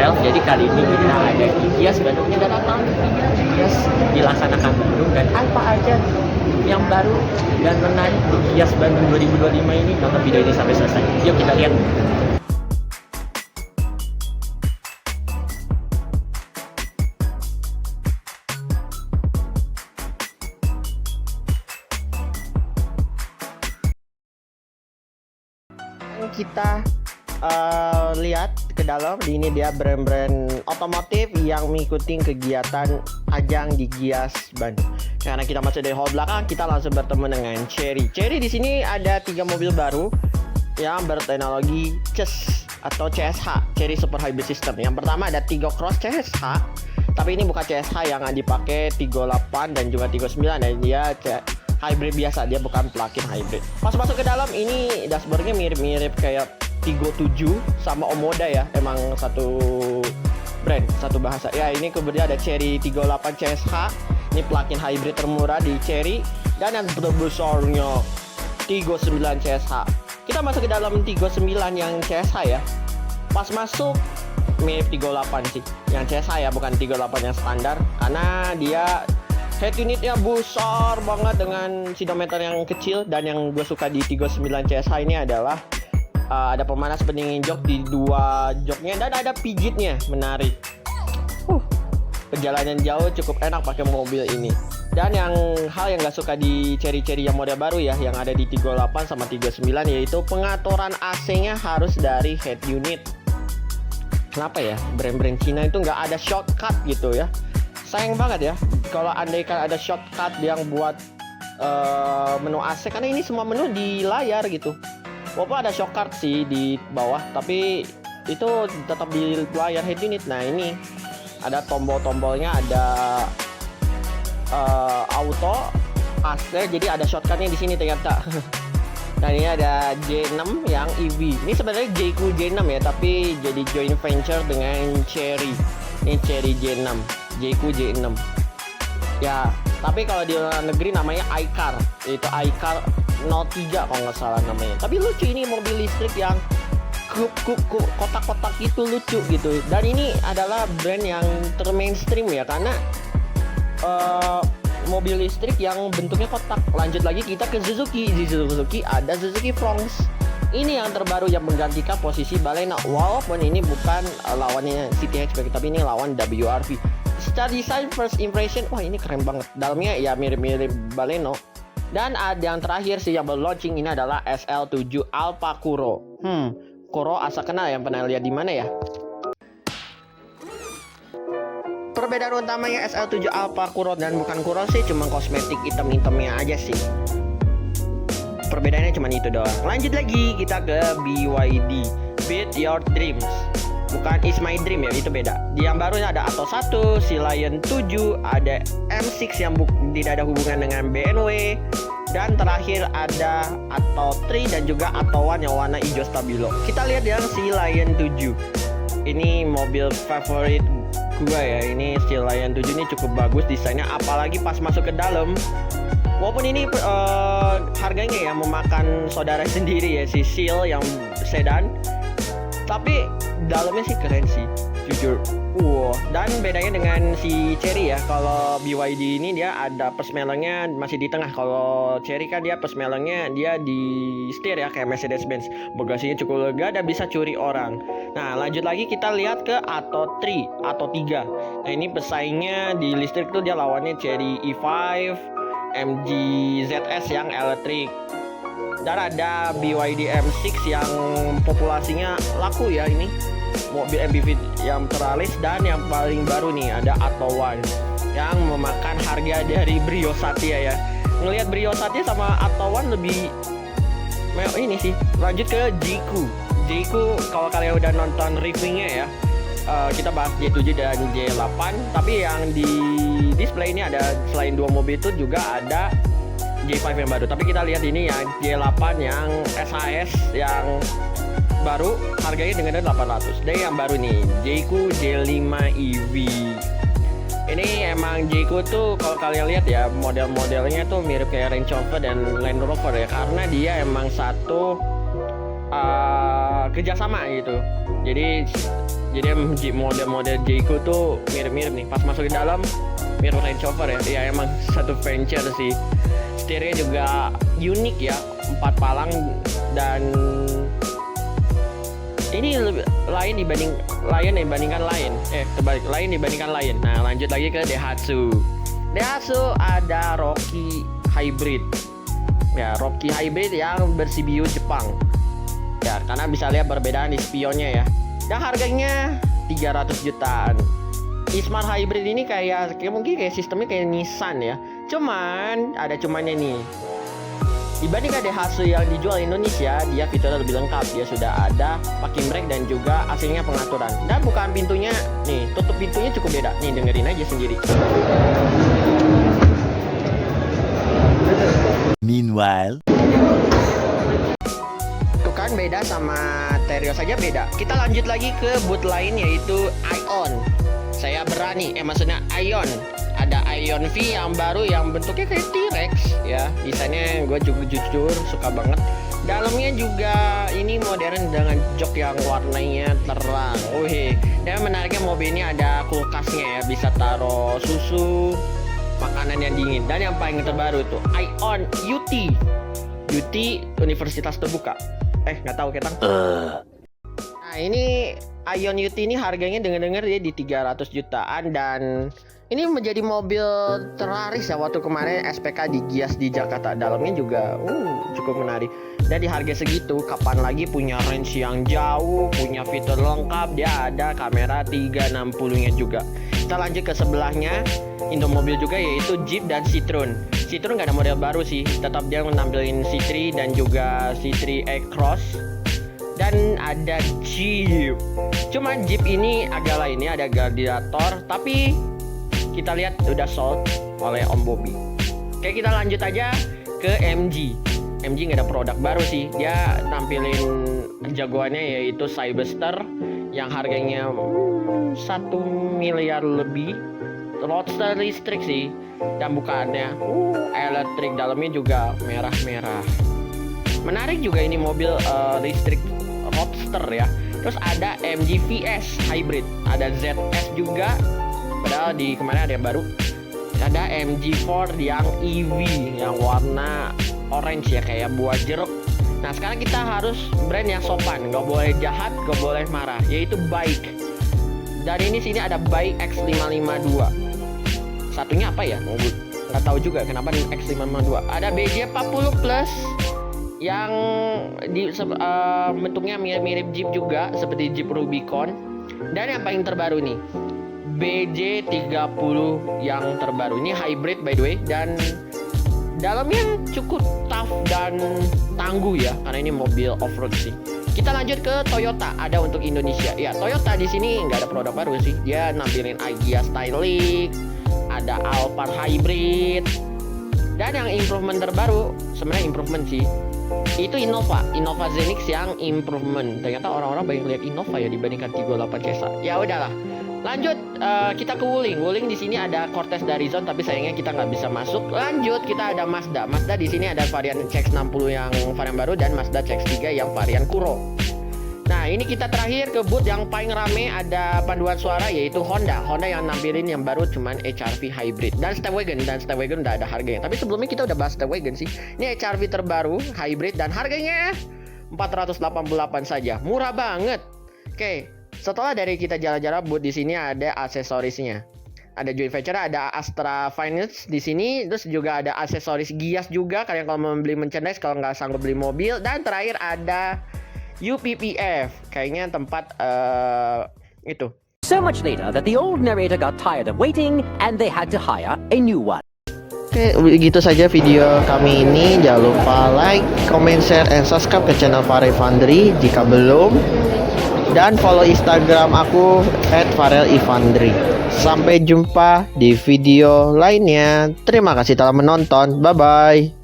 myself. Jadi kali ini kita ada di Gias Bandung yang datang tahun ketiga Gias dilaksanakan Bandung, dan apa aja yang baru dan menarik di Gias Bandung 2025 ini. Nonton video ini sampai selesai. Yuk kita lihat. Kita lihat ke dalam. Ini dia brand-brand otomotif yang mengikuti kegiatan ajang di Gias Bandung. Karena kita masuk dari hall belakang, kita langsung bertemu dengan Chery. Chery di sini ada 3 mobil baru yang berteknologi CHESS atau CSH, Chery Super Hybrid System. Yang pertama ada Tiggo Cross CSH, tapi ini bukan CSH yang dipakai Tiggo 8 dan juga Tiggo 9, dan dia hybrid biasa, dia bukan plug-in hybrid. Pas masuk ke dalam, ini dashboardnya mirip-mirip kayak Tiggo 7 sama Omoda ya, emang satu brand, satu bahasa. Ya, ini kemudian ada Chery Tiggo 8 CSH, ini plug-in hybrid termurah di Chery, dan yang terbesarnya Tiggo 9 CSH. Kita masuk ke dalam Tiggo 9 yang CSH ya. Pas masuk mirip Tiggo 8 sih, yang CSH ya, bukan Tiggo 8 yang standar, karena dia head unitnya besar banget dengan speedometer yang kecil. Dan yang gue suka di Tiggo 9 CSH ini adalah ada pemanas pendingin jok di 2 joknya, dan ada pijitnya, menarik. Perjalanan jauh cukup enak pakai mobil ini. Dan hal yang gak suka di Chery-Chery yang model baru ya, yang ada di Tiggo 8 sama Tiggo 9, yaitu pengaturan AC-nya harus dari head unit. Kenapa ya brand-brand Cina itu nggak ada shortcut gitu ya? Sayang banget ya kalau andaikan ada shortcut yang buat menu AC, karena ini semua menu di layar gitu. Walaupun ada shortcut sih di bawah, tapi itu tetap di layar head unit. Nah, ini ada tombol-tombolnya, ada auto, AC, jadi ada shortcutnya di sini ternyata. Nah, ini ada J6 yang EV. Ini sebenarnya Jayco J6 ya, tapi jadi joint venture dengan Chery. Ini Chery J6, Jayco J6. Ya, tapi kalau di luar negeri namanya iCar. Itu iCar 03 kalau nggak salah namanya. Tapi lucu, ini mobil listrik yang kotak-kotak itu lucu gitu. Dan ini adalah brand yang termainstream ya, karena mobil listrik yang bentuknya kotak. Lanjut lagi kita ke Suzuki. Di Suzuki ada Suzuki Fronx. Ini yang terbaru yang menggantikan posisi Baleno. Walaupun ini bukan lawannya City Hatchback, tapi ini lawan WRV. Secara desain first impression, wah ini keren banget. Dalamnya ya mirip-mirip Baleno. Dan ada yang terakhir sih yang baru launching, ini adalah SL7 Alfa Kuro. Kuro asa kenal, yang pernah lihat di mana ya? Perbedaan utamanya SL7 Alfa Kuro dan bukan Kuro sih, cuma kosmetik item-itemnya aja sih. Perbedaannya cuma itu doang. Lanjut lagi kita ke BYD, Beat Your Dreams. Bukan Is My Dream ya, itu beda. Yang barunya ada Atto 1, Sea Lion 7, ada M6 yang tidak ada hubungan dengan BMW, dan terakhir ada Atto 3 dan juga Atto 1 yang warna hijau stabilo. Kita lihat yang Sea Lion 7. Ini mobil favorit gua ya. Ini Sea Lion 7 ini cukup bagus desainnya, apalagi pas masuk ke dalam. Walaupun ini harganya ya memakan saudara sendiri ya, si Seal yang sedan, tapi dalamnya sih keren sih, jujur. Dan bedanya dengan si Chery ya, kalau BYD ini dia ada persmelengnya masih di tengah. Kalau Chery kan dia persmelengnya dia di setir ya, kayak Mercedes-Benz. Bagasinya cukup lega dan bisa curi orang. Nah, lanjut lagi kita lihat ke Atto 3. Nah, ini pesaingnya di listrik tuh dia lawannya Chery E5, MG ZS yang elektrik. Dan ada BYD M6 yang populasinya laku ya, ini mobil MPV yang teralis. Dan yang paling baru nih ada Atto 1 yang memakan harga dari Brio Satya ya. Ngelihat Brio Satya sama Atto 1 lebih ini sih. Lanjut ke Jayco, kalau kalian udah nonton reviewnya ya, kita bahas J7 dan J8. Tapi yang di display ini ada, selain 2 mobil itu juga ada J5 yang baru. Tapi kita lihat ini yang J8 yang SHS yang baru, harganya dengan 800. Dan yang baru nih Jayco J5 EV. Ini emang Jayco tuh kalau kalian lihat ya, model-modelnya tuh mirip kayak Range Rover dan Land Rover ya, karena dia emang satu kerjasama gitu. Jadi Jadi Jeep model Jayco tuh mirip-mirip nih. Pas masuk ke dalam mirror Range Rover ya. Ya emang satu venture sih. Setirnya juga unik ya, 4 palang, dan ini lebih lain dibandingkan lain. Nah, lanjut lagi ke Daihatsu. Daihatsu ada Rocky Hybrid. Ya, Rocky Hybrid yang bersibio Jepang. Ya, karena bisa lihat perbedaan di spionnya ya. Dan harganya 300 jutaan. E-Smart Hybrid ini mungkin kayak sistemnya kayak Nissan ya. Cuman ada cumannya nih. Dibandingkan Daihatsu yang dijual Indonesia, dia fiturnya lebih lengkap. Dia sudah ada parking brake dan juga AC-nya pengaturan. Dan bukaan pintunya, nih, tutup pintunya cukup beda. Nih, dengerin aja sendiri. Meanwhile, Tuh kan beda, sama Terios saja beda. Kita lanjut lagi ke booth lain, yaitu Ion. Saya berani, maksudnya Ion. Ada Ion V yang baru yang bentuknya kayak T-Rex ya. Desainnya gue juga jujur suka banget. Dalamnya juga ini modern dengan jok yang warnanya terang. Dan menariknya mobil ini ada kulkasnya ya, bisa taruh susu, makanan yang dingin. Dan yang paling terbaru tuh Ion UT. UT Universitas Terbuka. Nggak tahu ketang. Nah, ini Ion UT ini harganya dengar-dengar dia di 300 jutaan, dan ini menjadi mobil terlaris ya waktu kemarin SPK digias di Jakarta. Dalamnya juga cukup menarik. Dan di harga segitu, kapan lagi punya range yang jauh, punya fitur lengkap, dia ada kamera 360-nya juga. Kita lanjut ke sebelahnya, Indomobil juga, yaitu Jeep dan Citroen. Citroen nggak ada model baru sih, tetap dia menampilkan C3 dan juga C3 Cross. Dan ada Jeep. Cuma Jeep ini agak lain ya, ada gladiator, tapi kita lihat udah sold oleh Om Bobby. Oke, kita lanjut aja ke MG. MG nggak ada produk baru sih. Dia nampilin jagoannya yaitu Cyberster yang harganya 1 miliar lebih. Roadster listrik sih. Dan bukaannya elektrik, dalamnya juga merah-merah. Menarik juga ini mobil listrik Roadster ya. Terus ada MG VS Hybrid, ada ZS juga. Padahal di kemarin ada yang baru. Ada MG4 yang EV yang warna orange ya, kayak buah jeruk. Nah, sekarang kita harus brand yang sopan, nggak boleh jahat, nggak boleh marah, yaitu Bike. Dan ini sini ada Bike X552. Satunya apa ya? Nggak tahu juga kenapa X552. Ada BJ40 Plus yang bentuknya mirip Jeep juga, seperti Jeep Rubicon. Dan yang paling terbaru nih, BJ30 yang terbaru. Ini hybrid by the way, dan dalamnya cukup tough dan tangguh ya, karena ini mobil off-road sih. Kita lanjut ke Toyota, ada untuk Indonesia. Ya, Toyota di sini nggak ada produk baru sih. Dia nampilin Agya Stylic, ada Alphard Hybrid. Dan yang improvement terbaru, sebenarnya improvement sih, itu Innova Zenix yang improvement. Ternyata orang-orang banyak lihat Innova ya dibandingkan 38 Kesa. Ya udahlah. Lanjut, kita ke Wuling di sini ada Cortez Darizon, tapi sayangnya kita nggak bisa masuk. Lanjut, kita ada Mazda di sini ada varian CX-60 yang varian baru, dan Mazda CX-3 yang varian Kuro. Nah, ini kita terakhir ke booth yang paling rame, ada panduan suara, yaitu Honda yang nampilin yang baru cuman HR-V Hybrid. Dan Stepwagon udah ada harganya. Tapi sebelumnya kita udah bahas Stepwagon sih. Ini HR-V terbaru Hybrid dan harganya 488 saja, murah banget. Oke. Setelah dari kita jalan-jalan booth, di sini ada aksesorisnya. Ada joint venture, ada Astra Finance di sini, terus juga ada aksesoris Gias juga. Kalian kalau mau beli merchandise kalau nggak sanggup beli mobil. Dan terakhir ada UPPF, kayaknya tempat itu. So much later that the old narrator got tired of waiting and they had to hire a new one. Oke, begitu saja video kami ini. Jangan lupa like, comment, share, and subscribe ke channel Farel Ivandri jika belum. Dan follow Instagram aku @farelivandri. Sampai jumpa di video lainnya. Terima kasih telah menonton. Bye bye.